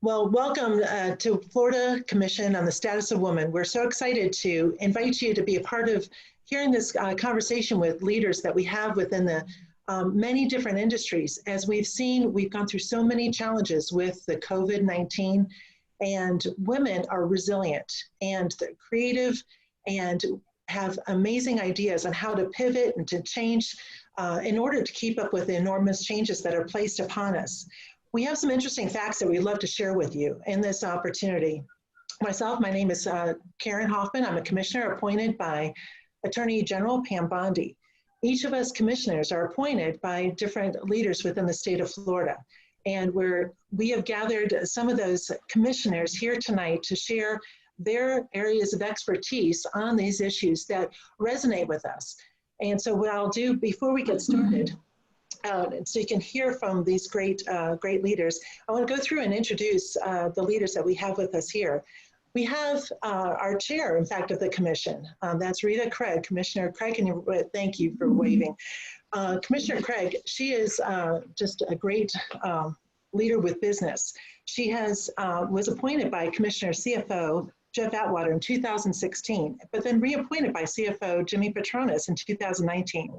Well, welcome to Florida Commission on the Status of Women. We're so excited to invite you to be a part of hearing this conversation with leaders that we have within the many different industries. As we've seen, we've gone through so many challenges with the COVID-19, and women are resilient and they're creative and have amazing ideas on how to pivot and to change in order to keep up with the enormous changes that are placed upon us. We have some interesting facts that we'd love to share with you in this opportunity. Myself, my name is Karen Hoffman. I'm a commissioner appointed by Attorney General Pam Bondi. Each of us commissioners are appointed by different leaders within the state of Florida. And we have gathered some of those commissioners here tonight to share their areas of expertise on these issues that resonate with us. And so what I'll do before we get started, so you can hear from these great leaders, I want to go through and introduce the leaders that we have with us here. We have our chair, in fact, of the commission. That's Rita Craig, Commissioner Craig, and thank you for waving. Commissioner Craig, she is just a great leader with business. She was appointed by Commissioner CFO Jeff Atwater in 2016, but then reappointed by CFO Jimmy Petronas in 2019.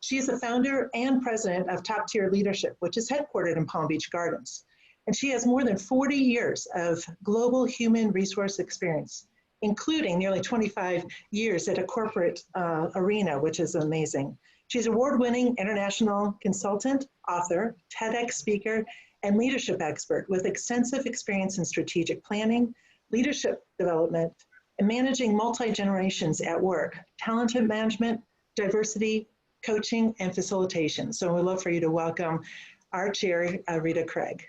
She is the founder and president of Top Tier Leadership, which is headquartered in Palm Beach Gardens. And she has more than 40 years of global human resource experience, including nearly 25 years at a corporate arena, which is amazing. She's an award-winning international consultant, author, TEDx speaker, and leadership expert with extensive experience in strategic planning, leadership development, and managing multi-generations at work, talent management, diversity, coaching, and facilitation. So we'd love for you to welcome our chair, Rita Craig.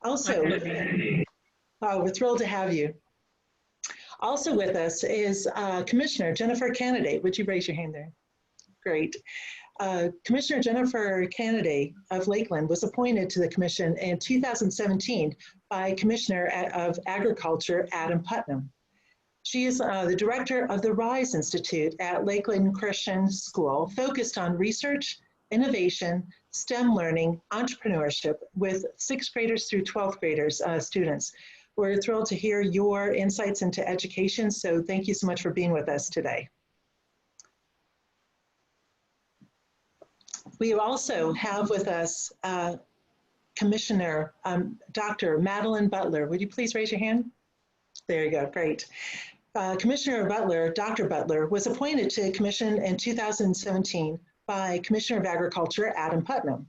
Also, we're thrilled to have you. Also with us is Commissioner Jennifer Kennedy. Would you raise your hand there? Great. Commissioner Jennifer Kennedy of Lakeland was appointed to the commission in 2017 by Commissioner of Agriculture Adam Putnam. She is the director of the RISE Institute at Lakeland Christian School, focused on research, innovation, STEM learning, entrepreneurship with 6th graders through 12th graders students. We're thrilled to hear your insights into education, so thank you so much for being with us today. We also have with us Commissioner Dr. Madeline Butler. Would you please raise your hand? There you go, great. Commissioner Butler, Dr. Butler, was appointed to commission in 2017 by Commissioner of Agriculture Adam Putnam.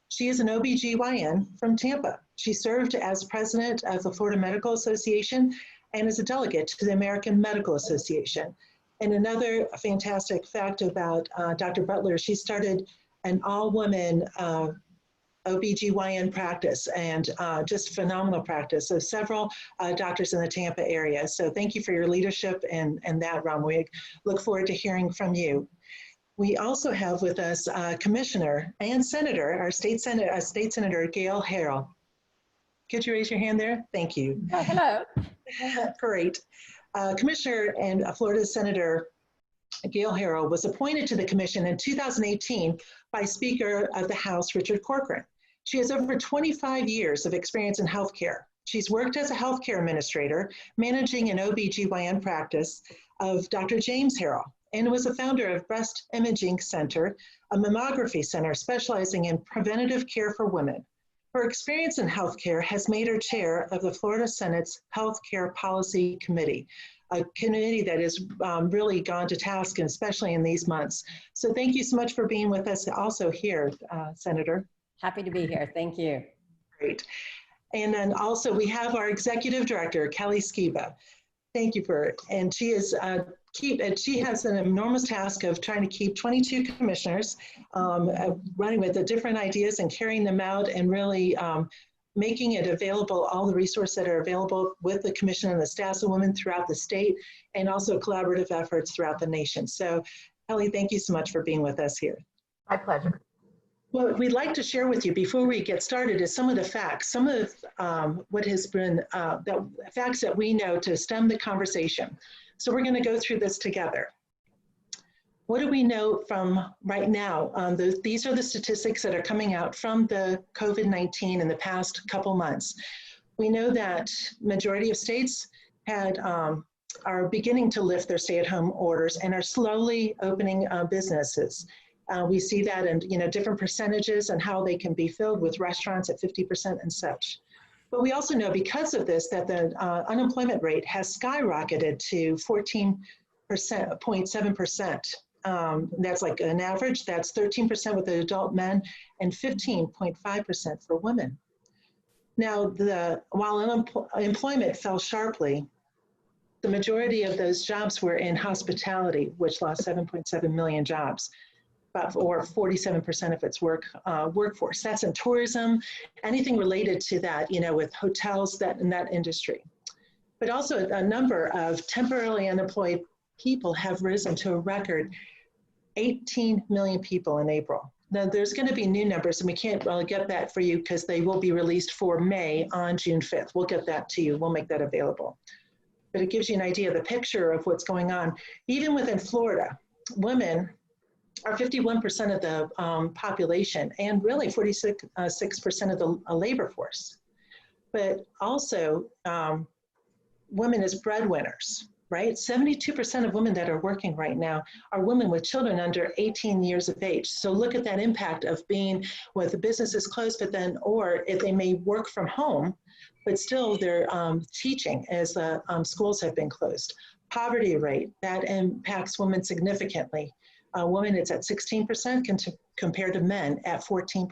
She is an OBGYN from Tampa. She served as president of the Florida Medical Association and is a delegate to the American Medical Association. And another fantastic fact about Dr. Butler, she started an all-women OBGYN practice, and just phenomenal practice. So several doctors in the Tampa area. So thank you for your leadership in that realm. We look forward to hearing from you. We also have with us Commissioner and Senator, our State Senator Gail Harrell. Could you raise your hand there? Thank you. Oh, hello. Great. Commissioner and Florida Senator Gail Harrell was appointed to the commission in 2018 by Speaker of the House, Richard Corcoran. She has over 25 years of experience in healthcare. She's worked as a healthcare administrator, managing an OBGYN practice of Dr. James Harrell, and was a founder of Breast Imaging Center, a mammography center specializing in preventative care for women. Her experience in healthcare has made her chair of the Florida Senate's Healthcare Policy Committee, a committee that has really gone to task, and especially in these months. So thank you so much for being with us also here, Senator. Happy to be here. Thank you. Great. And then also we have our executive director, Kelly Skiba. Thank you for, and she is she has an enormous task of trying to keep 22 commissioners running with the different ideas and carrying them out, and really making it available, all the resources that are available with the commission and the staff of women throughout the state, and also collaborative efforts throughout the nation. So Kelly, thank you so much for being with us here. My pleasure. What we'd like to share with you before we get started is some of the facts, some of what has been, the facts that we know to stem the conversation. So we're going to go through this together. What do we know from right now? These are the statistics that are coming out from the COVID-19 in the past couple months. We know that majority of states are beginning to lift their stay-at-home orders and are slowly opening businesses. We see that in different percentages and how they can be filled with restaurants at 50% and such. But we also know because of this that the unemployment rate has skyrocketed to 14.7%. That's like an average. That's 13% with the adult men and 15.5% for women. Now, while employment fell sharply, the majority of those jobs were in hospitality, which lost 7.7 million jobs, or 47% of its workforce. That's in tourism, anything related to that, with hotels in that industry. But also a number of temporarily unemployed people have risen to a record 18 million people in April. Now, there's going to be new numbers, and we can't really get that for you because they will be released for May on June 5th. We'll get that to you. We'll make that available. But it gives you an idea of the picture of what's going on. Even within Florida, women are 51% of the population and really 46% of the labor force. But also, women as breadwinners, right? 72% of women that are working right now are women with children under 18 years of age. So look at that impact of being with the businesses closed, but then, or if they may work from home, but still they're teaching as the schools have been closed. Poverty rate, that impacts women significantly. Women, it's at 16% compared to men at 14.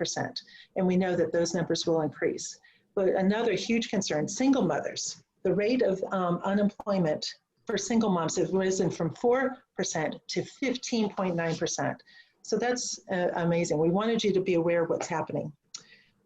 And we know that those numbers will increase. But another huge concern, single mothers. The rate of unemployment for single moms has risen from 4% to 15.9%. So that's amazing. We wanted you to be aware of what's happening.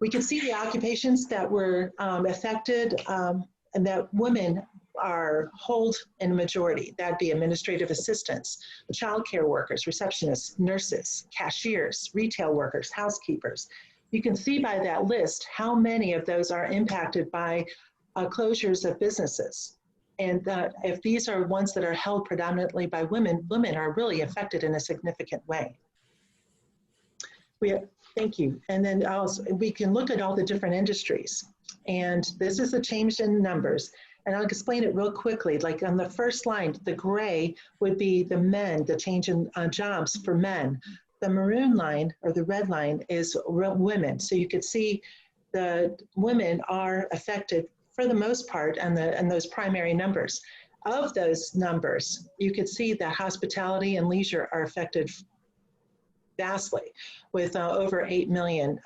We can see the occupations that were affected and that women hold in a majority. That'd be administrative assistants, childcare workers, receptionists, nurses, cashiers, retail workers, housekeepers. You can see by that list how many of those are impacted by closures of businesses. And if these are ones that are held predominantly by women, women are really affected in a significant way. Thank you. And then also, we can look at all the different industries. And this is the change in numbers. And I'll explain it real quickly. Like on the first line, the gray would be the men, the change in jobs for men. The maroon line or the red line is women. So you could see the women are affected for the most part and those primary numbers. Of those numbers, you could see that hospitality and leisure are affected vastly with over 8 million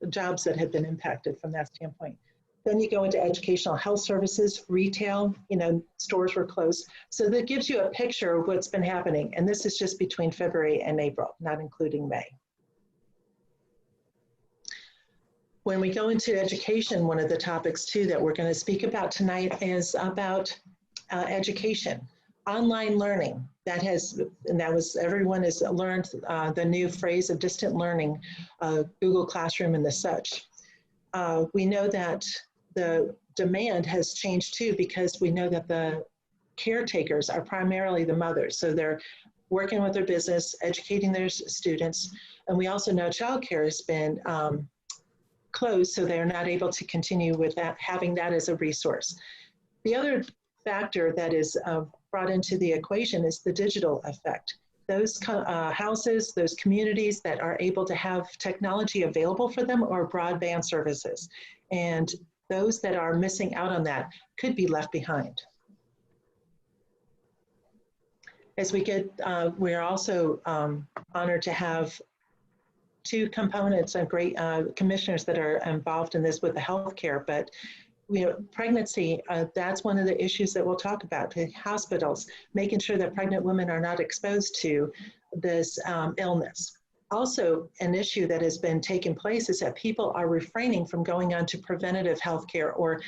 jobs that have been impacted from that standpoint. Then you go into educational health services, retail, stores were closed. So that gives you a picture of what's been happening. And this is just between February and April, not including May. When we go into education, one of the topics too that we're going to speak about tonight is about education, online learning. Everyone has learned the new phrase of distant learning, Google Classroom and the such. We know that the demand has changed too because we know that the caretakers are primarily the mothers. So they're working with their business, educating their students. And we also know childcare has been closed, so they're not able to continue with that, having that as a resource. The other factor that is brought into the equation is the digital effect. Those houses, those communities that are able to have technology available for them or broadband services. And those that are missing out on that could be left behind. As we get, we're also honored to have two components and great commissioners that are involved in this with the healthcare, but pregnancy, that's one of the issues that we'll talk about. The hospitals, making sure that pregnant women are not exposed to this illness. Also, an issue that has been taking place is that people are refraining from going on to preventative healthcare or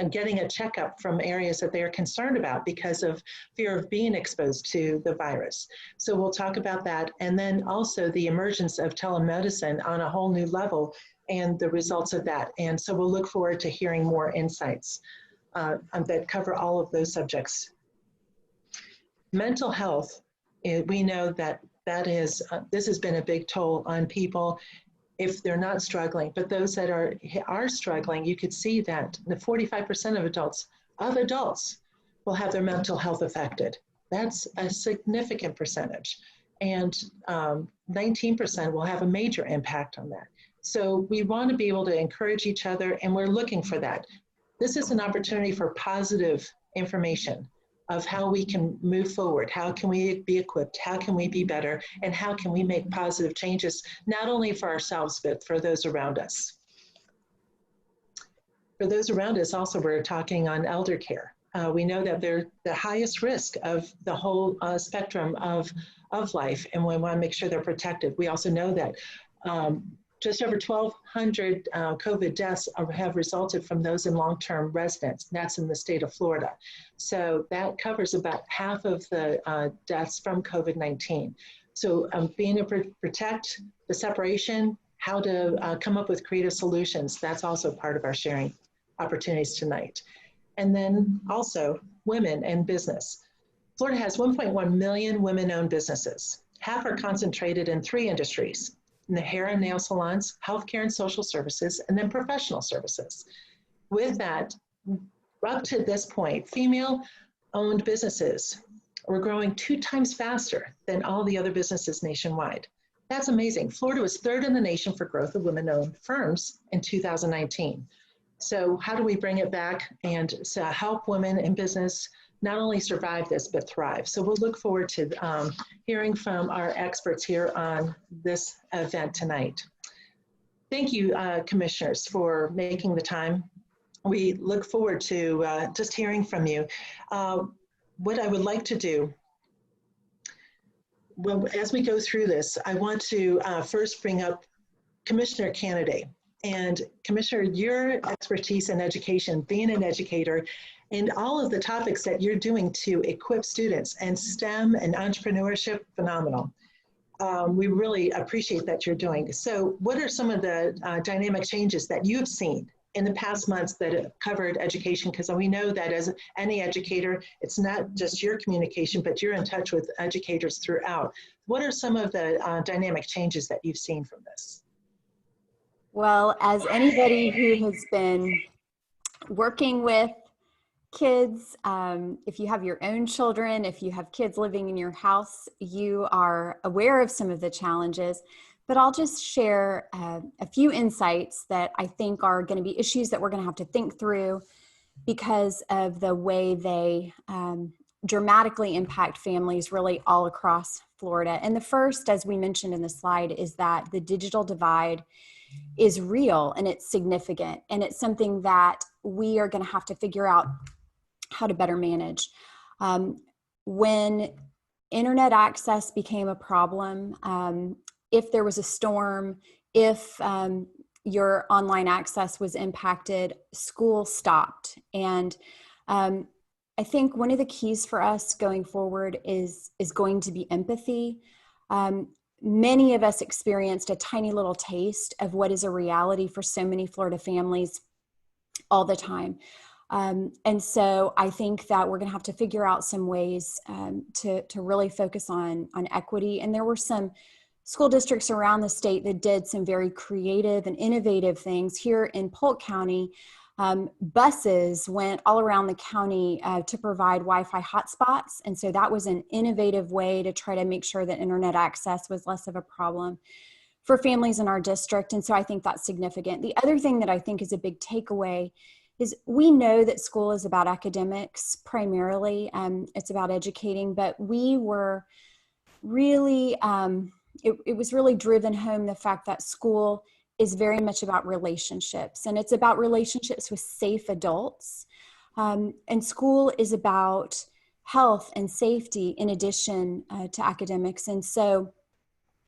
getting a checkup from areas that they are concerned about because of fear of being exposed to the virus. So we'll talk about that. And then also the emergence of telemedicine on a whole new level and the results of that. And so we'll look forward to hearing more insights that cover all of those subjects. Mental health, we know that this has been a big toll on people. if they're not struggling. But those that are struggling, you could see that the 45% of adults will have their mental health affected. That's a significant percentage. And 19% will have a major impact on that. So we want to be able to encourage each other, and we're looking for that. This is an opportunity for positive information of how we can move forward. How can we be equipped? How can we be better? And how can we make positive changes, not only for ourselves, but for those around us. For those around us, also, we're talking on elder care. We know that they're the highest risk of the whole spectrum of life, and we want to make sure they're protected. We also know that just over 1,200 COVID deaths have resulted from those in long-term residence. That's in the state of Florida. So that covers about half of the deaths from COVID-19. So being able to protect the separation, how to come up with creative solutions, that's also part of our sharing opportunities tonight. And then also women and business. Florida has 1.1 million women-owned businesses. Half are concentrated in 3 industries: in the hair and nail salons, healthcare and social services, and then professional services. With that, up to this point, female-owned businesses were growing 2 times faster than all the other businesses nationwide. That's amazing. Florida was 3rd in the nation for growth of women-owned firms in 2019. So how do we bring it back and help women in business not only survive this, but thrive? So we'll look forward to hearing from our experts here on this event tonight. Thank you, commissioners, for making the time. We look forward to just hearing from you. What I would like to do, well, as we go through this, I want to first bring up Commissioner Candidate. And Commissioner, your expertise in education, being an educator, and all of the topics that you're doing to equip students and STEM and entrepreneurship, phenomenal. We really appreciate that you're doing. So what are some of the dynamic changes that you've seen in the past months that have covered education? Because we know that as any educator, it's not just your communication, but you're in touch with educators throughout. What are some of the dynamic changes that you've seen from this? Well, as anybody who has been working with kids, if you have your own children, if you have kids living in your house, you are aware of some of the challenges. But I'll just share a few insights that I think are going to be issues that we're going to have to think through because of the way they dramatically impact families really all across Florida. And the first, as we mentioned in the slide, is that the digital divide is real and it's significant. And it's something that we are going to have to figure out how to better manage. When internet access became a problem, if there was a storm, if your online access was impacted, school stopped. And I think one of the keys for us going forward is going to be empathy. Many of us experienced a tiny little taste of what is a reality for so many Florida families all the time. And so I think that we're going to have to figure out some ways to really focus on equity. And there were some school districts around the state that did some very creative and innovative things. Here in Polk County, buses went all around the county to provide Wi-Fi hotspots. And so that was an innovative way to try to make sure that internet access was less of a problem for families in our district. And so I think that's significant. The other thing that I think is a big takeaway is we know that school is about academics primarily. It's about educating, but we were really, it was really driven home the fact that school is very much about relationships, and it's about relationships with safe adults. And school is about health and safety in addition to academics. And so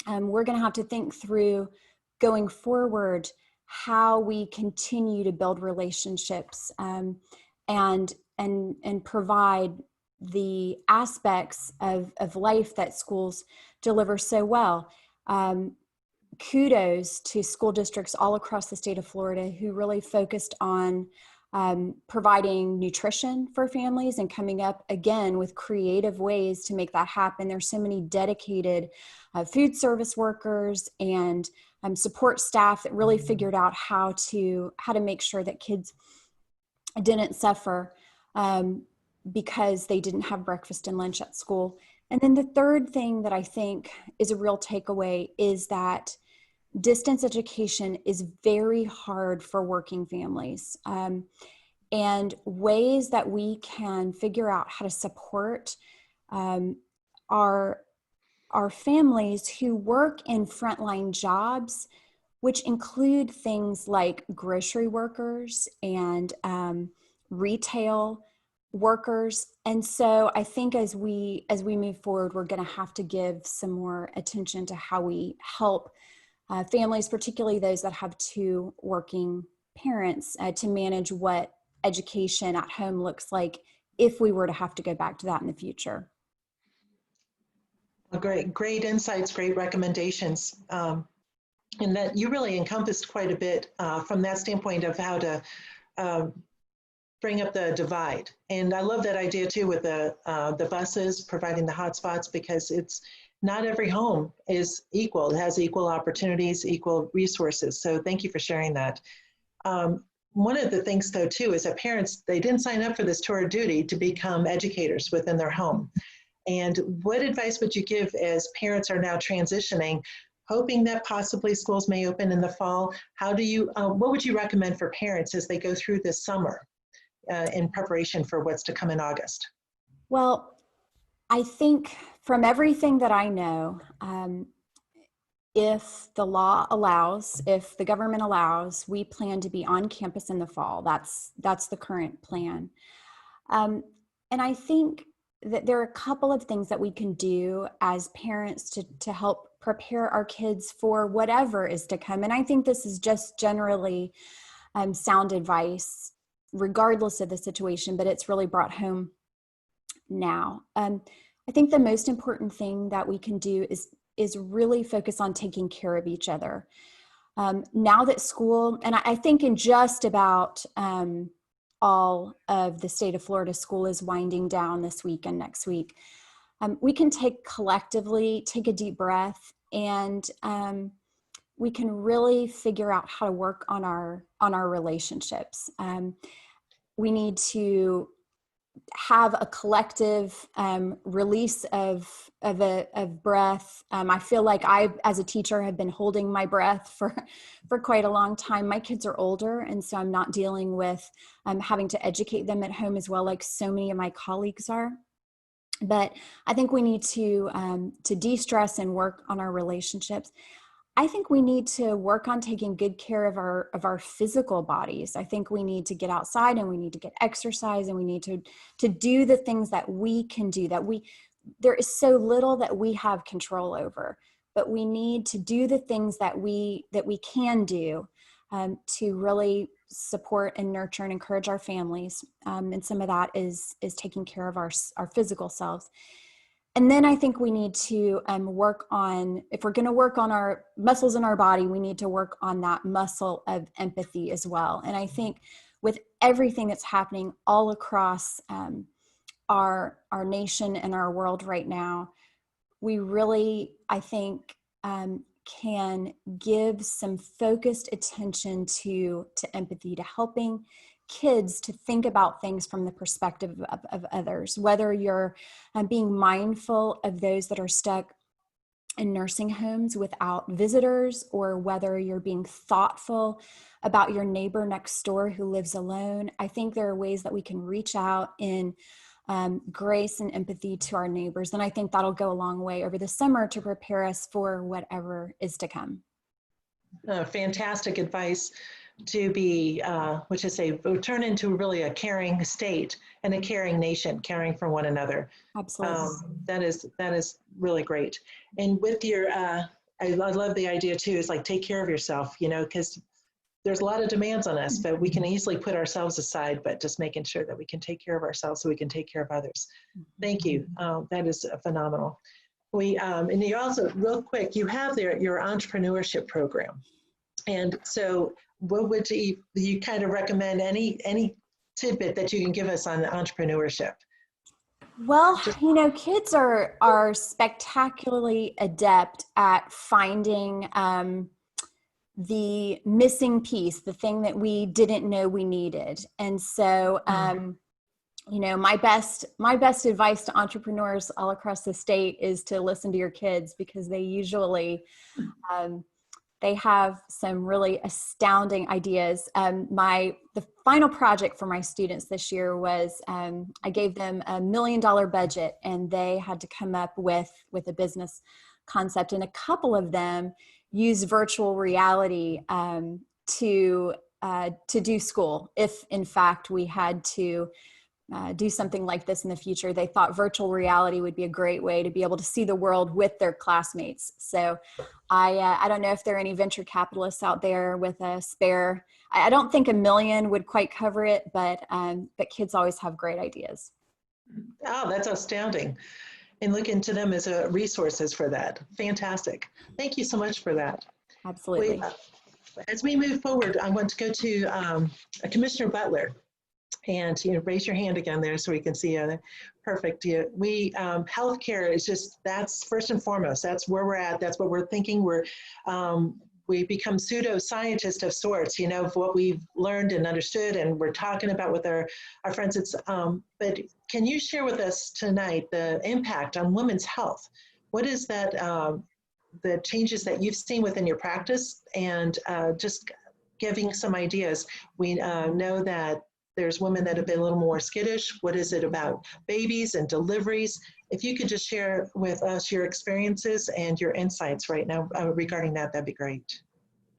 we're going to have to think through going forward how we continue to build relationships and provide the aspects of life that schools deliver so well. Kudos to school districts all across the state of Florida who really focused on providing nutrition for families and coming up again with creative ways to make that happen. There's so many dedicated food service workers and support staff that really figured out how to make sure that kids didn't suffer because they didn't have breakfast and lunch at school. And then the third thing that I think is a real takeaway is that distance education is very hard for working families. And ways that we can figure out how to support our families who work in frontline jobs, which include things like grocery workers and retail workers. And so I think as we move forward, we're going to have to give some more attention to how we help families, particularly those that have two working parents, to manage what education at home looks like if we were to have to go back to that in the future. Well, great insights, great recommendations. And that you really encompassed quite a bit from that standpoint of how to bring up the divide. And I love that idea too with the buses providing the hotspots, because it's not every home is equal. It has equal opportunities, equal resources. So thank you for sharing that. One of the things though too is that parents, they didn't sign up for this tour of duty to become educators within their home. And what advice would you give as parents are now transitioning, hoping that possibly schools may open in the fall? How do you, what would you recommend for parents as they go through this summer in preparation for what's to come in August? Well, I think from everything that I know, if the law allows, if the government allows, we plan to be on campus in the fall. That's the current plan. And I think that there are a couple of things that we can do as parents to help prepare our kids for whatever is to come. And I think this is just generally sound advice, regardless of the situation, but it's really brought home now. I think the most important thing that we can do is really focus on taking care of each other. Now that school, and I think in just about all of the state of Florida, school is winding down this week and next week. We can collectively take a deep breath, and we can really figure out how to work on our relationships. We need to have a collective release of breath. I feel like I, as a teacher, have been holding my breath for quite a long time. My kids are older, and so I'm not dealing with having to educate them at home as well, like so many of my colleagues are. But I think we need to de-stress and work on our relationships. I think we need to work on taking good care of our physical bodies. I think we need to get outside, and we need to get exercise, and we need to do the things that we can do, there is so little that we have control over, but we need to do the things that we can do to really support and nurture and encourage our families. And some of that is taking care of our physical selves. And then I think we need to work on, if we're going to work on our muscles in our body, we need to work on that muscle of empathy as well. And I think with everything that's happening all across our nation and our world right now, we really, I think, can give some focused attention to empathy, to helping kids to think about things from the perspective of others, whether you're being mindful of those that are stuck in nursing homes without visitors, or whether you're being thoughtful about your neighbor next door who lives alone. I think there are ways that we can reach out in grace and empathy to our neighbors. And I think that'll go a long way over the summer to prepare us for whatever is to come. Fantastic advice to be, which is turn into really a caring state and a caring nation, caring for one another. Absolutely. That is really great. And with your, I love the idea too, is like take care of yourself, because there's a lot of demands on us, but we can easily put ourselves aside, but just making sure that we can take care of ourselves so we can take care of others. Thank you. That is phenomenal. And you also, real quick, you have your entrepreneurship program. And so what would you kind of recommend, any tidbit that you can give us on entrepreneurship? Well, kids are spectacularly adept at finding the missing piece, the thing that we didn't know we needed. And so, you know, my best advice to entrepreneurs all across the state is to listen to your kids, because they usually, they have some really astounding ideas. The final project for my students this year was, I gave them $1 million budget, and they had to come up with a business concept. And a couple of them use virtual reality to do school. If in fact we had to do something like this in the future, they thought virtual reality would be a great way to be able to see the world with their classmates. So I don't know if there are any venture capitalists out there with a spare. I don't think $1 million would quite cover it, but kids always have great ideas. Oh, that's astounding. And look into them as a resources for that. Fantastic. Thank you so much for that. Absolutely. As we move forward, I want to go to Commissioner Butler. And raise your hand again there so we can see you. Perfect. Healthcare is just, that's first and foremost. That's where we're at. That's what we're thinking. We become pseudo-scientists of sorts, of what we've learned and understood, and we're talking about with our friends. But can you share with us tonight the impact on women's health? What is that, the changes that you've seen within your practice, and just giving some ideas. We know that there's women that have been a little more skittish. What is it about babies and deliveries? If you could just share with us your experiences and your insights right now regarding that, that'd be great.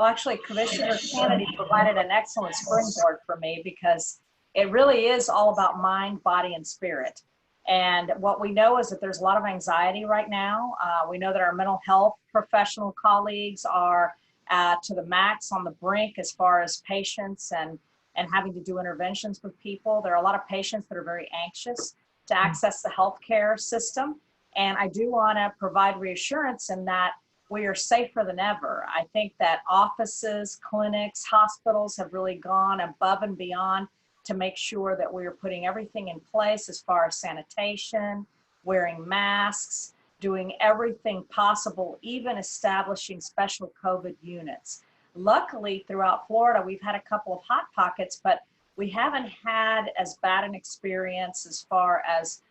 Well, actually, Commissioner Kennedy provided an excellent springboard for me, because it really is all about mind, body, and spirit. And what we know is that there's a lot of anxiety right now. We know that our mental health professional colleagues are to the max, on the brink as far as patients and having to do interventions with people. There are a lot of patients that are very anxious to access the healthcare system. And I do want to provide reassurance in that we are safer than ever. I think that offices, clinics, hospitals have really gone above and beyond to make sure that we are putting everything in place as far as sanitation, wearing masks, doing everything possible, even establishing special COVID units. Luckily, throughout Florida, we've had a couple of hot pockets, but we haven't had as bad an experience as far as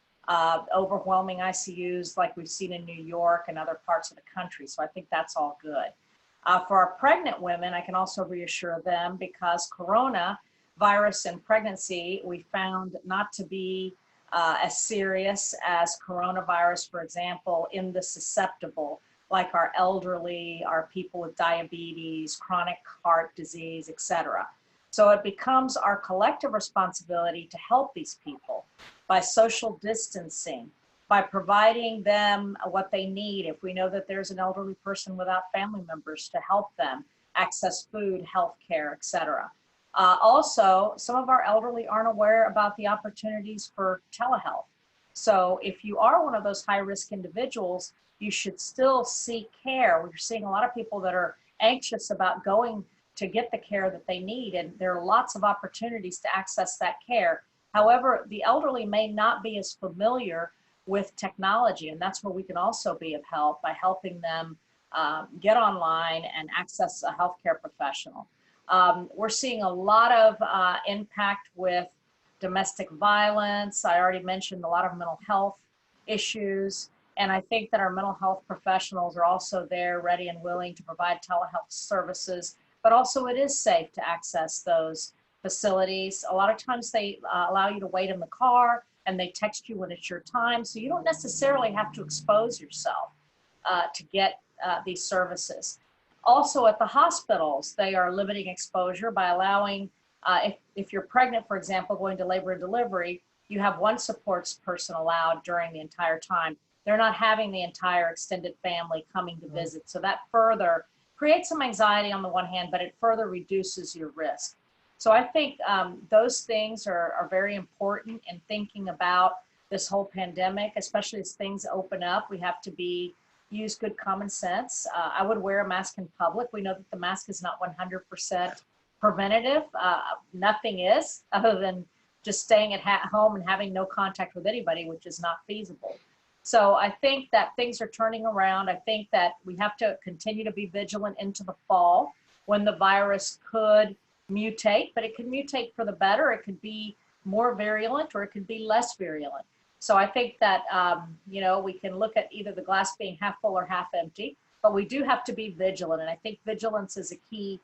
overwhelming ICUs like we've seen in New York and other parts of the country. So I think that's all good. For our pregnant women, I can also reassure them, because coronavirus and pregnancy, we found not to be as serious as coronavirus, for example, in the susceptible, like our elderly, our people with diabetes, chronic heart disease, etc. So it becomes our collective responsibility to help these people by social distancing, by providing them what they need. If we know that there's an elderly person without family members, to help them access food, healthcare, etc. Also, some of our elderly aren't aware about the opportunities for telehealth. So if you are one of those high-risk individuals, you should still seek care. We're seeing a lot of people that are anxious about going to get the care that they need, and there are lots of opportunities to access that care. However, the elderly may not be as familiar with technology, and that's where we can also be of help by helping them get online and access a healthcare professional. We're seeing a lot of impact with domestic violence. I already mentioned a lot of mental health issues. And I think that our mental health professionals are also there, ready and willing to provide telehealth services, but also it is safe to access those facilities. A lot of times they allow you to wait in the car, and they text you when it's your time. So you don't necessarily have to expose yourself to get these services. Also at the hospitals, they are limiting exposure by allowing, if you're pregnant, for example, going to labor and delivery, you have one support person allowed during the entire time. They're not having the entire extended family coming to visit. So that further creates some anxiety on the one hand, but it further reduces your risk. So I think those things are very important in thinking about this whole pandemic, especially as things open up. We have to use good common sense. I would wear a mask in public. We know that the mask is not 100% preventative. Nothing is, other than just staying at home and having no contact with anybody, which is not feasible. So I think that things are turning around. I think that we have to continue to be vigilant into the fall. when the virus could mutate, but it could mutate for the better. It could be more virulent or it could be less virulent. So I think that, you know, we can look at either the glass being half full or half empty, but we do have to be vigilant. And I think vigilance is a key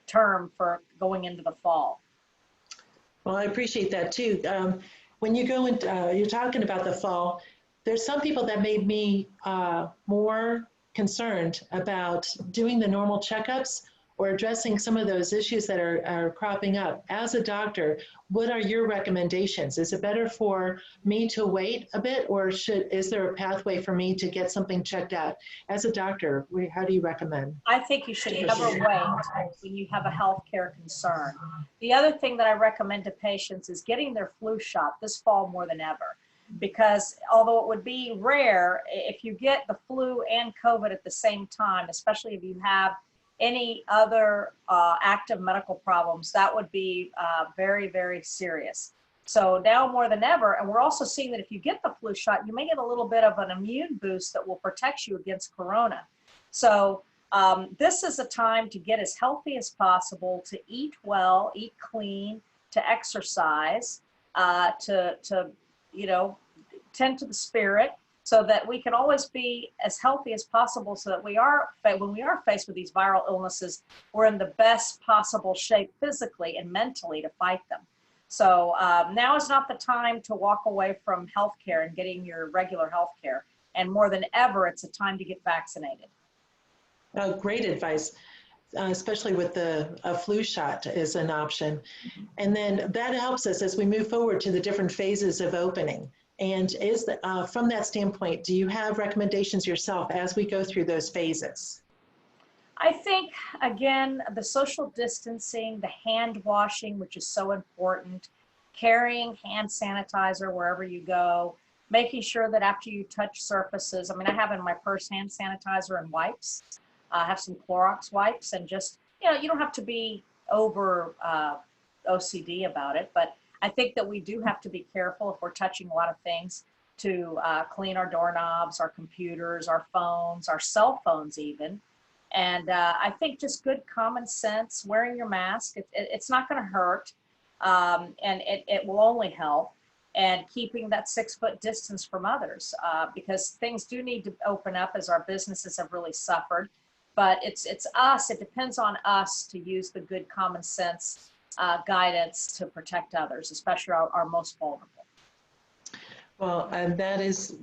term for going into the fall. Well, I appreciate that too. When you go into, you're talking about the fall, there's some people that made me more concerned about doing the normal checkups or addressing some of those issues that are cropping up. As a doctor, what are your recommendations? Is it better for me to wait a bit, or is there a pathway for me to get something checked out? As a doctor, how do you recommend? I think you should never wait when you have a healthcare concern. The other thing that I recommend to patients is getting their flu shot this fall more than ever. Because although it would be rare, if you get the flu and COVID at the same time, especially if you have any other active medical problems, that would be very, very serious. So now more than ever, and we're also seeing that if you get the flu shot, you may get a little bit of an immune boost that will protect you against corona. So this is a time to get as healthy as possible, to eat well, eat clean, to exercise, to you know, tend to the spirit, so that we can always be as healthy as possible, so that we are, when we are faced with these viral illnesses, we're in the best possible shape physically and mentally to fight them. So now is not the time to walk away from healthcare and getting your regular healthcare. And more than ever, it's a time to get vaccinated. Great advice, especially with the flu shot is an option. And then that helps us as we move forward to the different phases of opening. And from that standpoint, do you have recommendations yourself as we go through those phases? I think, again, the social distancing, the hand washing, which is so important, carrying hand sanitizer wherever you go, making sure that after you touch surfaces, I mean, I have in my purse hand sanitizer and wipes. I have some Clorox wipes, and just, you know, you don't have to be over OCD about it, but I think that we do have to be careful if we're touching a lot of things to clean our doorknobs, our computers, our phones, our cell phones even. And I think just good common sense, wearing your mask, it's not going to hurt, and it will only help. And keeping that 6-foot distance from others, because things do need to open up as our businesses have really suffered. But it's us, it depends on us to use the good common sense guidance to protect others, especially our most vulnerable. Well, that is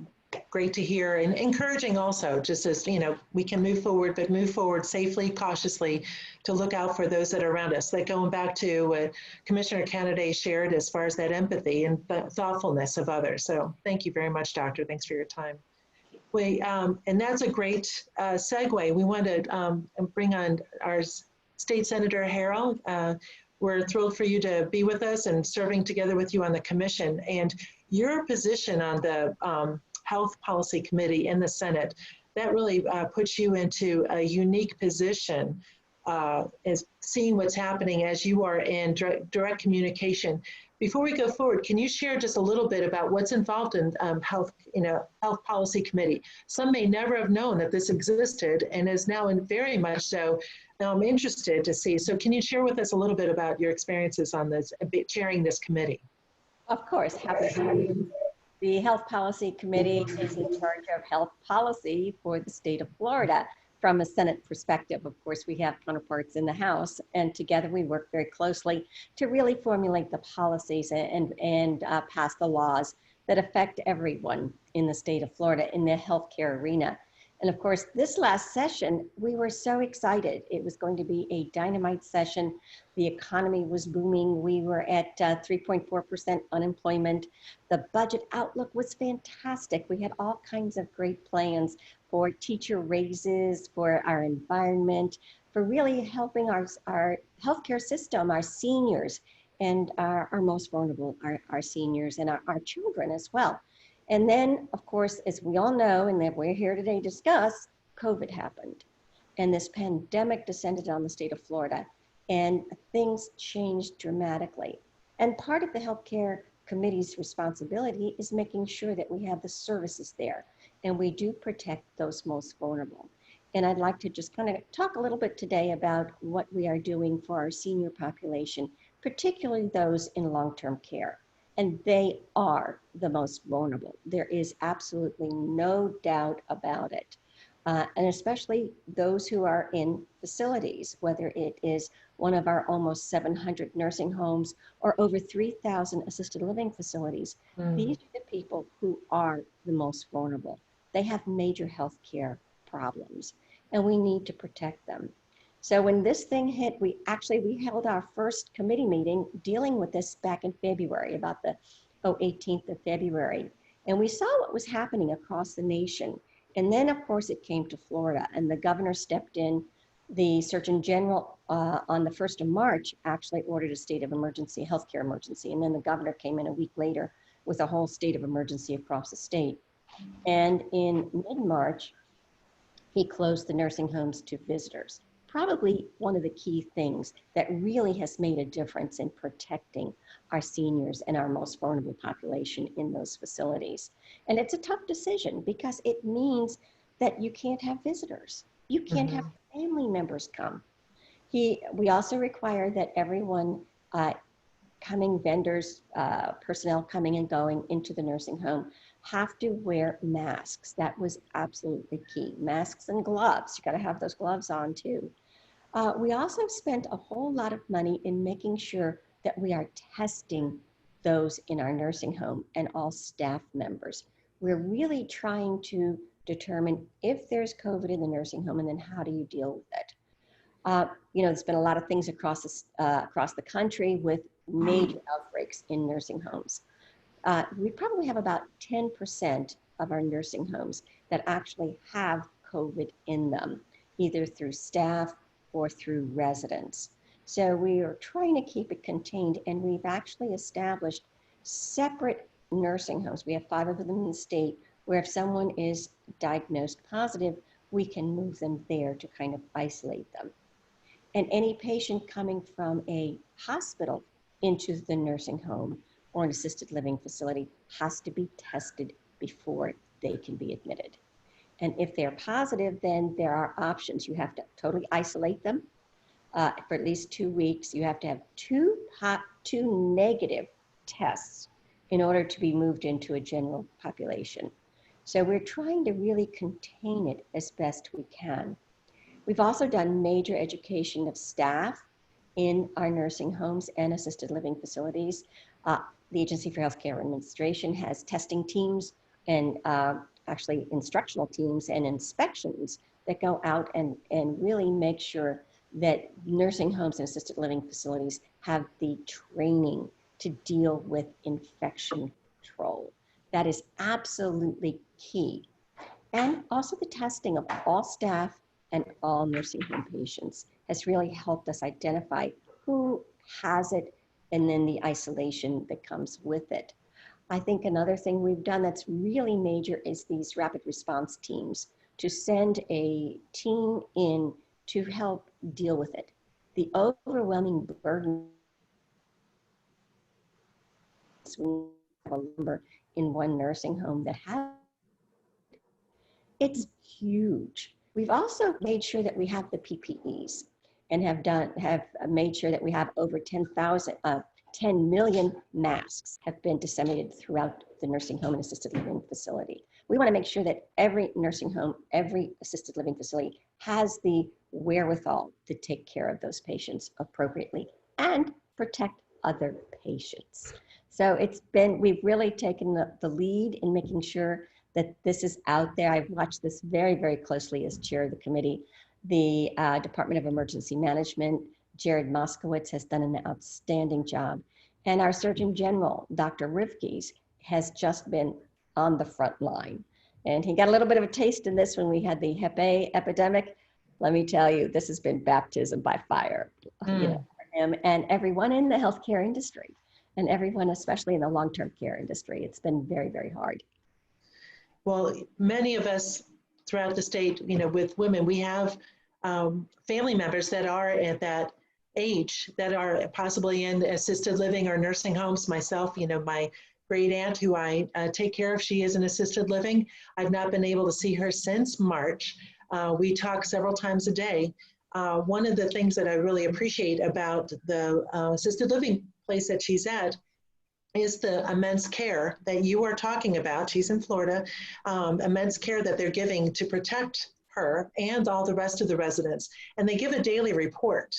great to hear, and encouraging also, just as, you know, we can move forward, but move forward safely, cautiously, to look out for those that are around us. Like going back to what Commissioner Kennedy shared as far as that empathy and thoughtfulness of others. So thank you very much, Doctor. Thanks for your time. And that's a great segue. We want to bring on our State Senator Harrell. We're thrilled for you to be with us and serving together with you on the commission. And your position on the Health Policy Committee in the Senate, that really puts you into a unique position as seeing what's happening as you are in direct communication. Before we go forward, can you share just a little bit about what's involved in Health Policy Committee? Some may never have known that this existed and is now very much so interested to see. So can you share with us a little bit about your experiences on this, chairing this committee? Of course, happy to. The Health Policy Committee is in charge of health policy for the state of Florida. From a Senate perspective, of course, we have counterparts in the House, and together we work very closely to really formulate the policies and pass the laws that affect everyone in the state of Florida in the healthcare arena. And of course, this last session, we were so excited. It was going to be a dynamite session. The economy was booming. We were at 3.4% unemployment. The budget outlook was fantastic. We had all kinds of great plans for teacher raises, for our environment, for really helping our healthcare system, our seniors, and our most vulnerable, our seniors and our children as well. And then, of course, as we all know, and that we're here today to discuss, COVID happened. And this pandemic descended on the state of Florida, and things changed dramatically. And part of the Healthcare Committee's responsibility is making sure that we have the services there, and we do protect those most vulnerable. And I'd like to just kind of talk a little bit today about what we are doing for our senior population, particularly those in long-term care. And they are the most vulnerable. There is absolutely no doubt about it. And especially those who are in facilities, whether it is one of our almost 700 nursing homes or over 3,000 assisted living facilities. These are the people who are the most vulnerable. They have major health care problems, and we need to protect them. So when this thing hit, we held our first committee meeting dealing with this back in February, about the 18th of February. And we saw what was happening across the nation. And then, of course, it came to Florida, and the governor stepped in. The Surgeon General on the 1st of March actually ordered a state of emergency, healthcare emergency. And then the governor came in a week later with a whole state of emergency across the state. And in mid-March, he closed the nursing homes to visitors. Probably one of the key things that really has made a difference in protecting our seniors and our most vulnerable population in those facilities. And it's a tough decision because it means that you can't have visitors. You can't have family members come. We also require that everyone vendors, personnel coming and going into the nursing home have to wear masks. That was absolutely key. Masks and gloves. You got to have those gloves on too. We also spent a whole lot of money in making sure that we are testing those in our nursing home and all staff members. We're really trying to determine if there's COVID in the nursing home, and then how do you deal with it. There's been a lot of things across the country with major outbreaks in nursing homes. We probably have about 10% of our nursing homes that actually have COVID in them, either through staff or through residents. So we are trying to keep it contained, and we've actually established separate nursing homes. We have 5 of them in the state, where if someone is diagnosed positive, we can move them there to kind of isolate them. And any patient coming from a hospital into the nursing home or an assisted living facility has to be tested before they can be admitted. And if they're positive, then there are options. You have to totally isolate them for at least 2 weeks. You have to have two negative tests in order to be moved into a general population. So we're trying to really contain it as best we can. We've also done major education of staff in our nursing homes and assisted living facilities. The Agency for Healthcare Administration has testing teams and actually instructional teams and inspections that go out and really make sure that nursing homes and assisted living facilities have the training to deal with infection control. That is absolutely key. And also the testing of all staff and all nursing home patients has really helped us identify who has it and then the isolation that comes with it. I think another thing we've done that's really major is these rapid response teams, to send a team in to help deal with it. The overwhelming burden in one nursing home that has, it's huge. We've also made sure that we have the PPEs and have made sure that we have over 10 million masks have been disseminated throughout the nursing home and assisted living facility. We want to make sure that every nursing home, every assisted living facility has the wherewithal to take care of those patients appropriately and protect other patients. So we've really taken the lead in making sure that this is out there. I've watched this very, very closely as chair of the committee. The Department of Emergency Management, Jared Moskowitz, has done an outstanding job. And our Surgeon General, Dr. Rivkes, has just been on the front line. And he got a little bit of a taste in this when we had the Hep A epidemic. Let me tell you, this has been baptism by fire, for him and everyone in the healthcare industry, and everyone, especially in the long-term care industry. It's been very, very hard. Well, many of us throughout the state, with women, we have family members that are at that age, that are possibly in assisted living or nursing homes. Myself, my great aunt who I take care of, she is in assisted living. I've not been able to see her since March. We talk several times a day. One of the things that I really appreciate about the assisted living place that she's at is the immense care that you are talking about. She's in Florida, immense care that they're giving to protect her and all the rest of the residents. And they give a daily report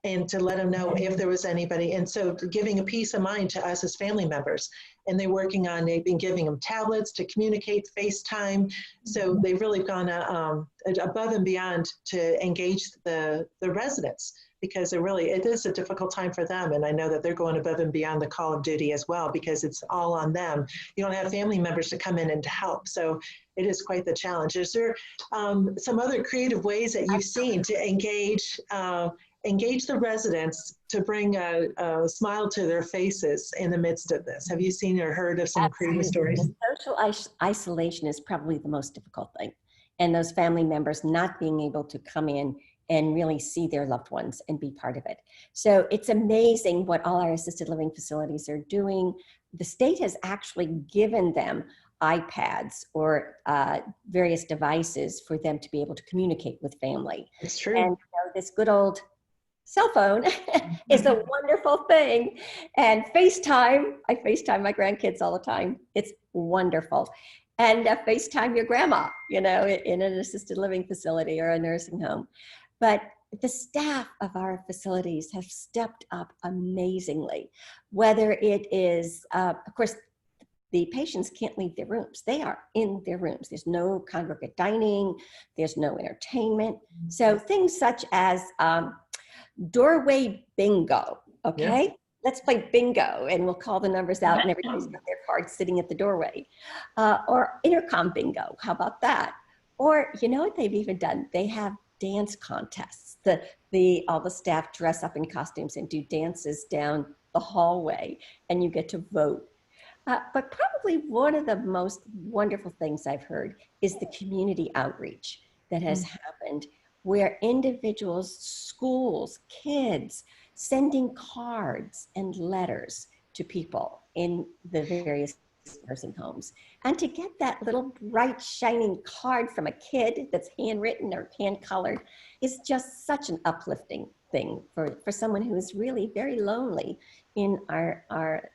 and to let them know if there was anybody. And so giving a peace of mind to us as family members. And they've been giving them tablets to communicate, FaceTime. So they've really gone above and beyond to engage the residents, because it is a difficult time for them. And I know that they're going above and beyond the call of duty as well, because it's all on them. You don't have family members to come in and to help. So it is quite the challenge. Is there some other creative ways that you've seen to engage the residents to bring a smile to their faces in the midst of this? Have you seen or heard of some creative stories? Social isolation is probably the most difficult thing. And those family members not being able to come in and really see their loved ones and be part of it. So it's amazing what all our assisted living facilities are doing. The state has actually given them iPads or various devices for them to be able to communicate with family. It's true. And this good old cell phone is a wonderful thing. And FaceTime, I FaceTime my grandkids all the time. It's wonderful. And FaceTime your grandma, in an assisted living facility or a nursing home. But the staff of our facilities have stepped up amazingly, whether it is, of course, the patients can't leave their rooms. They are in their rooms. There's no congregate dining. There's no entertainment. So things such as doorway bingo, okay? Yeah. Let's play bingo, and we'll call the numbers out and everybody's got their cards sitting at the doorway. Or intercom bingo, how about that? Or you know what they've even done? They have dance contests. All the staff dress up in costumes and do dances down the hallway, and you get to vote. But probably one of the most wonderful things I've heard is the community outreach that has happened, where individuals, schools, kids, sending cards and letters to people in the various nursing homes. And to get that little bright, shining card from a kid that's handwritten or hand-colored is just such an uplifting thing for someone who is really very lonely in our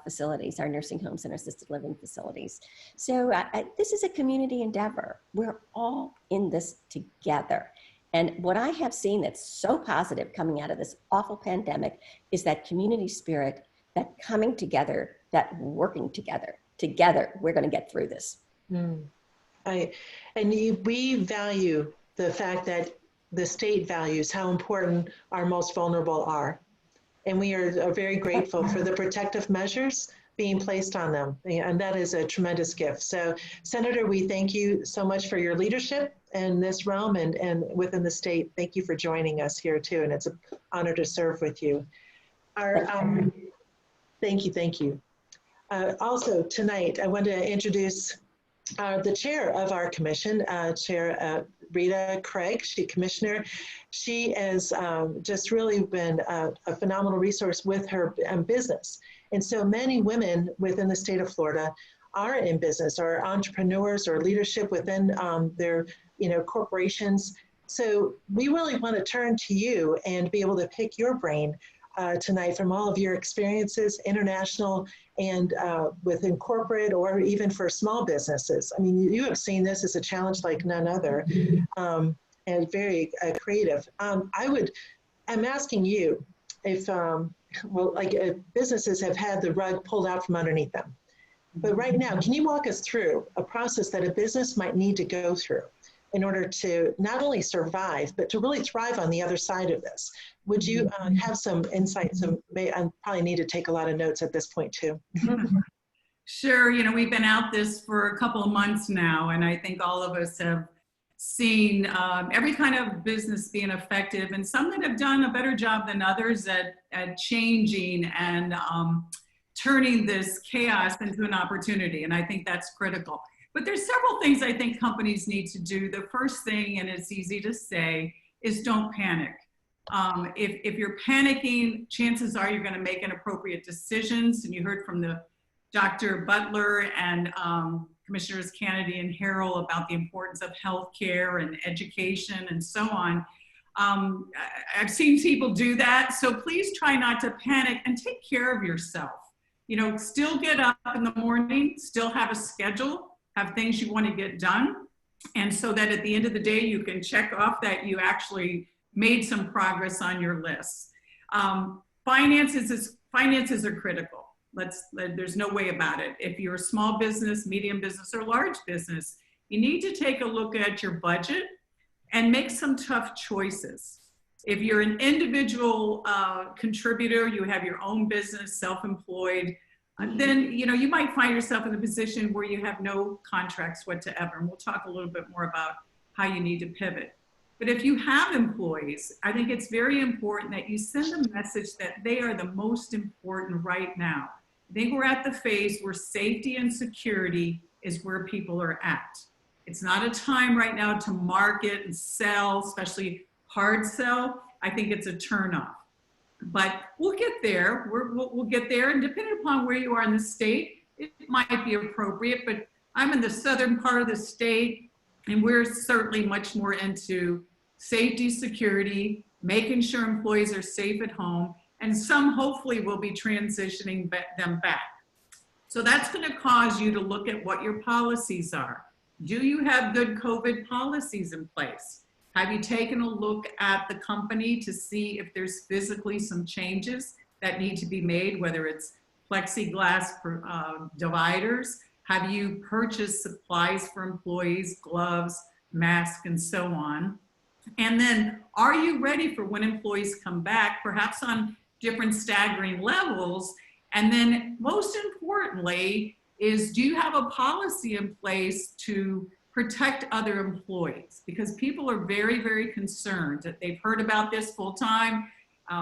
facilities, our nursing homes and our assisted living facilities. So this is a community endeavor. We're all in this together. And what I have seen that's so positive coming out of this awful pandemic is that community spirit, that coming together, that working together. Together, we're going to get through this. We value the fact that the state values how important our most vulnerable are. And we are very grateful for the protective measures being placed on them. And that is a tremendous gift. So, Senator, we thank you so much for your leadership in this realm and within the state. Thank you for joining us here too. And it's an honor to serve with you. Thank you. Also tonight, I want to introduce the chair of our commission, Chair Rita Craig, Commissioner. She has just really been a phenomenal resource with her business. And so many women within the state of Florida are in business, or entrepreneurs, or leadership within their corporations. So we really want to turn to you and be able to pick your brain tonight from all of your experiences, international and within corporate, or even for small businesses. I mean, you have seen this as a challenge like none other, and very creative. I'm asking you if, businesses have had the rug pulled out from underneath them. But right now, can you walk us through a process that a business might need to go through in order to not only survive, but to really thrive on the other side of this? Would you have some insights? I probably need to take a lot of notes at this point too. Sure, we've been out this for a couple of months now, and I think all of us have seen every kind of business being effective, and some that have done a better job than others at changing and turning this chaos into an opportunity, and I think that's critical. But there's several things I think companies need to do. The first thing, and it's easy to say, is don't panic. If you're panicking, chances are you're going to make inappropriate decisions. And you heard from the Dr. Butler and Commissioners Kennedy and Harrell about the importance of healthcare and education and so on. I've seen people do that, so please try not to panic and take care of yourself. You know, still get up in the morning, still have a schedule, have things you want to get done, and so that at the end of the day you can check off that you actually made some progress on your list. Finances are critical. There's no way about it. If you're a small business, medium business, or large business, you need to take a look at your budget and make some tough choices. If you're an individual contributor, you have your own business, self-employed, then you might find yourself in a position where you have no contracts whatsoever. And we'll talk a little bit more about how you need to pivot. But if you have employees, I think it's very important that you send a message that they are the most important right now. I think we're at the phase where safety and security is where people are at. It's not a time right now to market and sell, especially hard sell. I think it's a turnoff. But we'll get there. We'll get there. And depending upon where you are in the state, it might be appropriate. But I'm in the southern part of the state, and we're certainly much more into safety, security, making sure employees are safe at home, and some hopefully will be transitioning them back. So that's going to cause you to look at what your policies are. Do you have good COVID policies in place? Have you taken a look at the company to see if there's physically some changes that need to be made, whether it's plexiglass dividers? Have you purchased supplies for employees, gloves, masks, and so on? And then, are you ready for when employees come back, perhaps on different staggering levels? And then, most importantly, is do you have a policy in place to protect other employees? Because people are very, very concerned that they've heard about this full time,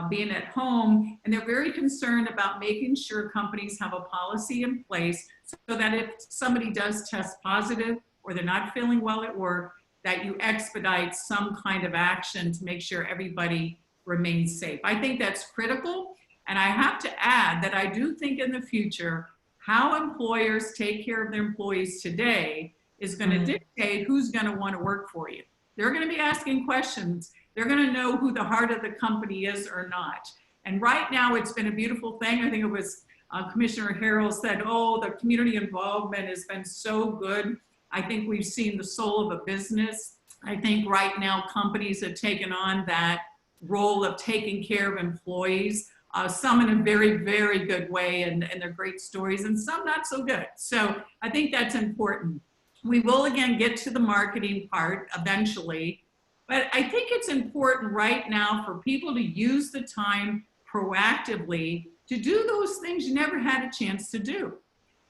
being at home, and they're very concerned about making sure companies have a policy in place so that if somebody does test positive or they're not feeling well at work, that you expedite some kind of action to make sure everybody remains safe. I think that's critical. And I have to add that I do think in the future, how employers take care of their employees today is going to dictate who's going to want to work for you. They're going to be asking questions. They're going to know who the heart of the company is or not. And right now, it's been a beautiful thing. I think it was Commissioner Harrell said, oh, the community involvement has been so good. I think we've seen the soul of a business. I think right now, companies have taken on that role of taking care of employees, some in a very, very good way, and they're great stories, and some not so good. So I think that's important. We will, again, get to the marketing part eventually, but I think it's important right now for people to use the time proactively to do those things you never had a chance to do.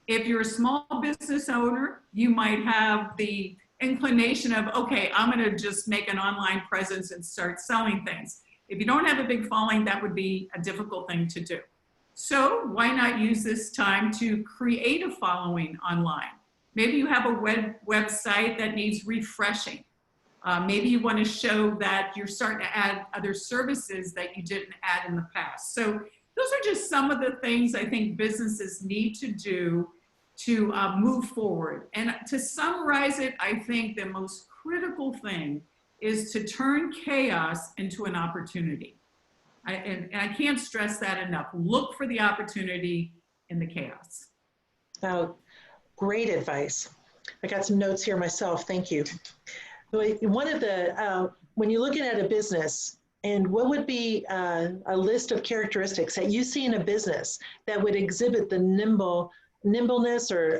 If you're a small business owner, you might have the inclination of, okay, I'm going to just make an online presence and start selling things. If you don't have a big following, that would be a difficult thing to do. So why not use this time to create a following online? Maybe you have a website that needs refreshing. Maybe you want to show that you're starting to add other services that you didn't add in the past. So those are just some of the things I think businesses need to do to move forward. And to summarize it, I think the most critical thing is to turn chaos into an opportunity. And I can't stress that enough. Look for the opportunity in the chaos. Oh, great advice. I got some notes here myself. Thank you. One of the, when you're looking at a business, and what would be a list of characteristics that you see in a business that would exhibit the nimbleness or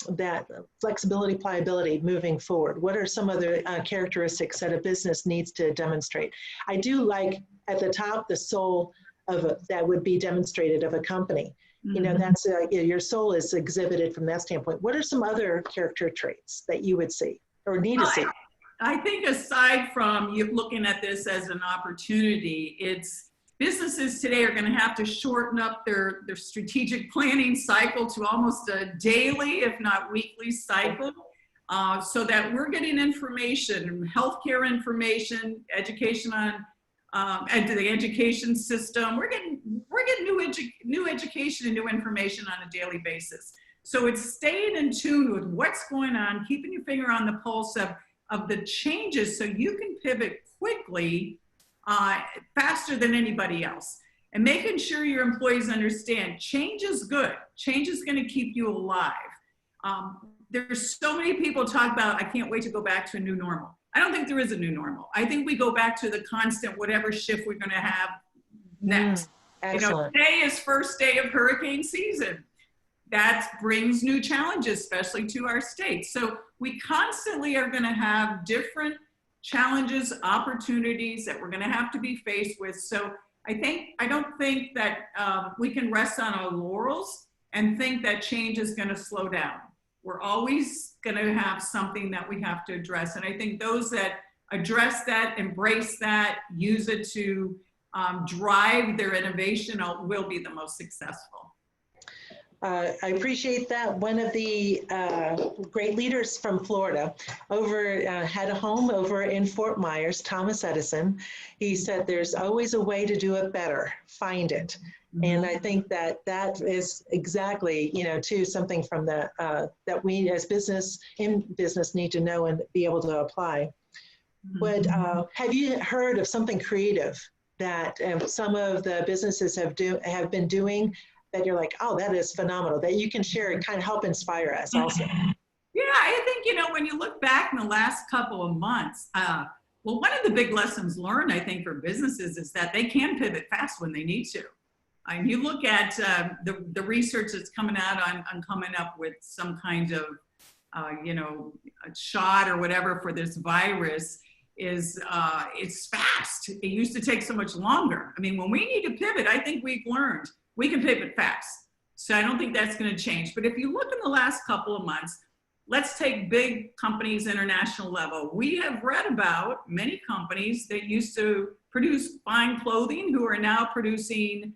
that flexibility, pliability moving forward? What are some other characteristics that a business needs to demonstrate? I do like at the top the soul of that would be demonstrated of a company. You know, that's your soul is exhibited from that standpoint. What are some other character traits that you would see or need to see? I think aside from you looking at this as an opportunity, it's businesses today are going to have to shorten up their strategic planning cycle to almost a daily, if not weekly cycle, so that we're getting information, healthcare information, education on the education system. We're getting new education and new information on a daily basis. So it's staying in tune with what's going on, keeping your finger on the pulse of the changes so you can pivot quickly, faster than anybody else. And making sure your employees understand change is good. Change is going to keep you alive. There's so many people talk about, I can't wait to go back to a new normal. I don't think there is a new normal. I think we go back to the constant, whatever shift we're going to have next. Excellent. Today is first day of hurricane season. That brings new challenges, especially to our state. So we constantly are going to have different challenges, opportunities that we're going to have to be faced with. So I don't think that we can rest on our laurels and think that change is going to slow down. We're always going to have something that we have to address. And I think those that address that, embrace that, use it to drive their innovation will be the most successful. I appreciate that. One of the great leaders from Florida had a home over in Fort Myers, Thomas Edison. He said, there's always a way to do it better. Find it. Mm-hmm. And I think that is exactly, too, something from that we as business need to know and be able to apply. Mm-hmm. But have you heard of something creative that some of the businesses have been doing that you're like, oh, that is phenomenal, that you can share and kind of help inspire us also? Yeah, I think, when you look back in the last couple of months, well, one of the big lessons learned, I think, for businesses is that they can pivot fast when they need to. And you look at the research that's coming out on coming up with some kind of, a shot or whatever for this virus it's fast. It used to take so much longer. I mean, when we need to pivot, I think we've learned we can pivot fast. So I don't think that's going to change. But if you look in the last couple of months, let's take big companies, international level. We have read about many companies that used to produce fine clothing who are now producing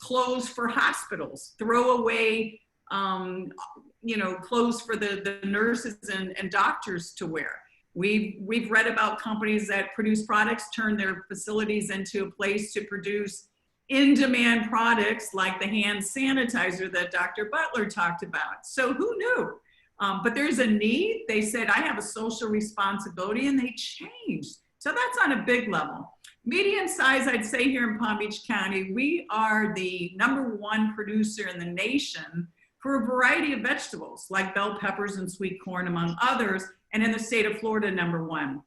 clothes for hospitals, throwaway, clothes for the nurses and doctors to wear. We've read about companies that produce products, turn their facilities into a place to produce in-demand products like the hand sanitizer that Dr. Butler talked about. So who knew? But there's a need. They said, I have a social responsibility, and they changed. So that's on a big level. Medium size, I'd say here in Palm Beach County, we are the #1 producer in the nation for a variety of vegetables like bell peppers and sweet corn, among others. And in the state of Florida, #1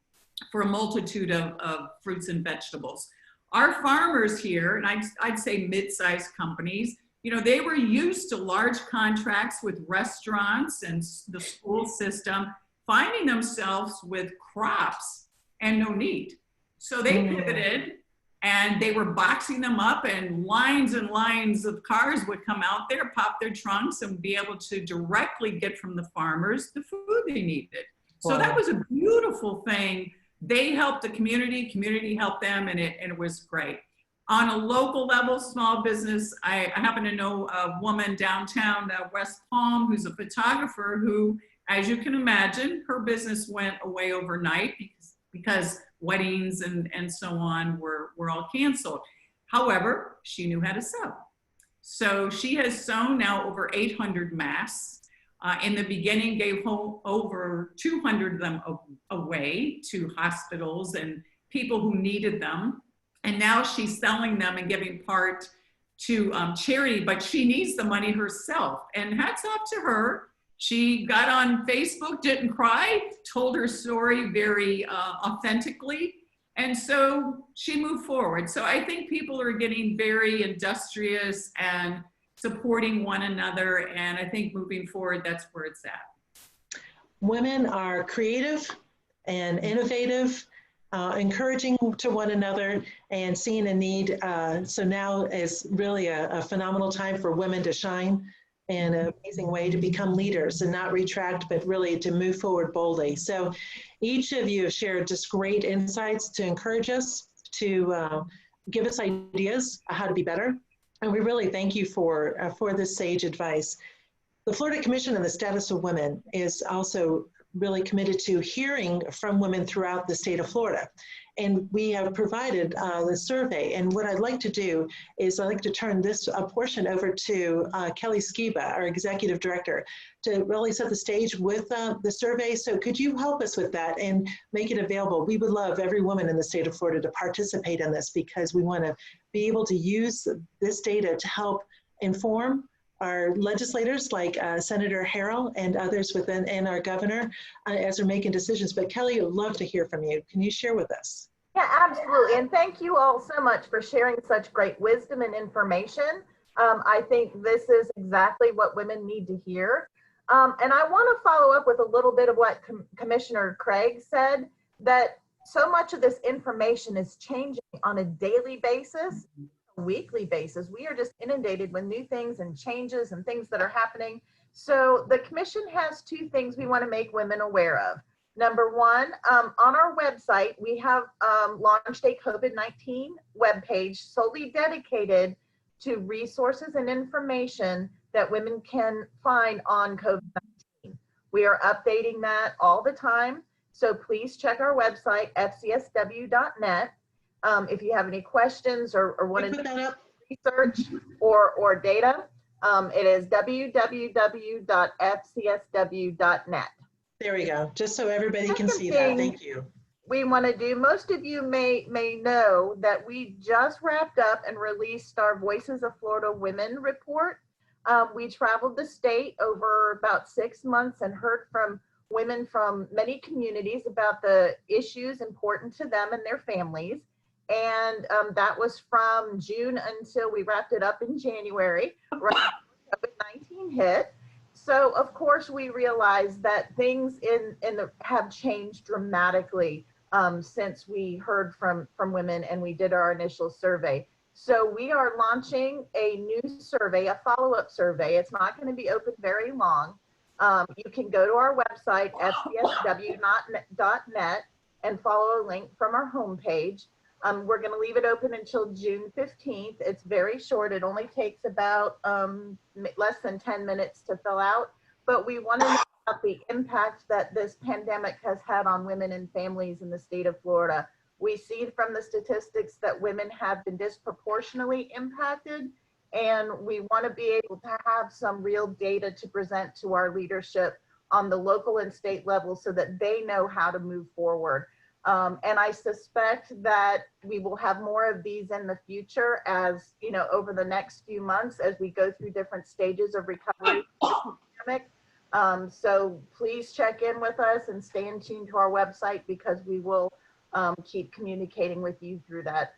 for a multitude of fruits and vegetables. Our farmers here, and I'd say mid-sized companies, they were used to large contracts with restaurants and the school system, finding themselves with crops and no need. So they pivoted, and they were boxing them up, and lines of cars would come out there, pop their trunks, and be able to directly get from the farmers the food they needed. So that was a beautiful thing. They helped the community helped them, and it was great. On a local level, small business, I happen to know a woman downtown West Palm who's a photographer who, as you can imagine, her business went away overnight because weddings and so on were all canceled. However, she knew how to sew. So she has sewn now over 800 masks. In the beginning, gave over 200 of them away to hospitals and people who needed them. And now she's selling them and giving part to charity, but she needs the money herself. And hats off to her. She got on Facebook, didn't cry, told her story very authentically. And so she moved forward. So I think people are getting very industrious and supporting one another. And I think moving forward, that's where it's at. Women are creative and innovative, encouraging to one another and seeing a need. So now is really a phenomenal time for women to shine in an amazing way, to become leaders and not retract, but really to move forward boldly. So each of you have shared just great insights to encourage us, to give us ideas on how to be better. And we really thank you for this sage advice. The Florida Commission on the Status of Women is also really committed to hearing from women throughout the state of Florida. And we have provided the survey. And what I'd like to do is I'd like to turn this portion over to Kelly Skiba, our Executive Director, to really set the stage with the survey. So could you help us with that and make it available? We would love every woman in the state of Florida to participate in this, because we want to be able to use this data to help inform our legislators like Senator Harrell and others within, and our governor as they're making decisions. But Kelly, I'd love to hear from you. Can you share with us? Yeah, absolutely. And thank you all so much for sharing such great wisdom and information. I think this is exactly what women need to hear. And I want to follow up with a little bit of what Commissioner Craig said, that so much of this information is changing on a daily basis, a weekly basis. We are just inundated with new things and changes and things that are happening. So the commission has two things we want to make women aware of. Number one, on our website, we have launched a COVID-19 webpage solely dedicated to resources and information that women can find on COVID-19. We are updating that all the time. So please check our website, FCSW.net. If you have any questions or want to do research or data, it is www.fcsw.net. There we go. Just so everybody can see that. Thank you. We want to do, most of you may know that we just wrapped up and released our Voices of Florida Women report. We traveled the state over about 6 months and heard from women from many communities about the issues important to them and their families. And that was from June until we wrapped it up in January, right when COVID-19 hit. So of course we realized that things have changed dramatically since we heard from women and we did our initial survey. So we are launching a new survey, a follow-up survey. It's not going to be open very long. You can go to our website, fcsw.net, and follow a link from our homepage. We're going to leave it open until June 15th. It's very short. It only takes about less than 10 minutes to fill out. But we want to know about the impact that this pandemic has had on women and families in the state of Florida. We see from the statistics that women have been disproportionately impacted, and we want to be able to have some real data to present to our leadership on the local and state level so that they know how to move forward. And I suspect that we will have more of these in the future, as you know, over the next few months as we go through different stages of recovery from the pandemic. So please check in with us and stay in tune to our website, because we will keep communicating with you through that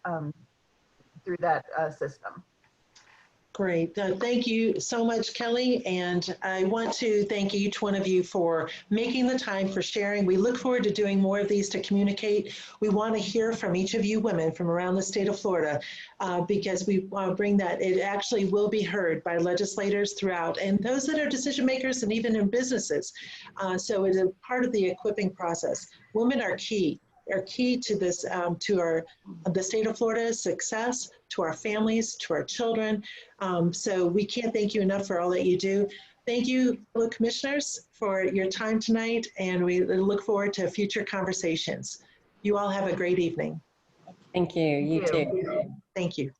system. Great. Thank you so much, Kelly. And I want to thank each one of you for making the time for sharing. We look forward to doing more of these to communicate. We want to hear from each of you women from around the state of Florida, because we want to bring that. It actually will be heard by legislators throughout, and those that are decision makers and even in businesses. So it is a part of the equipping process. Women are key to this, to the state of Florida's success, to our families, to our children. So we can't thank you enough for all that you do. Thank you, fellow commissioners, for your time tonight, and we look forward to future conversations. You all have a great evening. Thank you. You too. Thank you.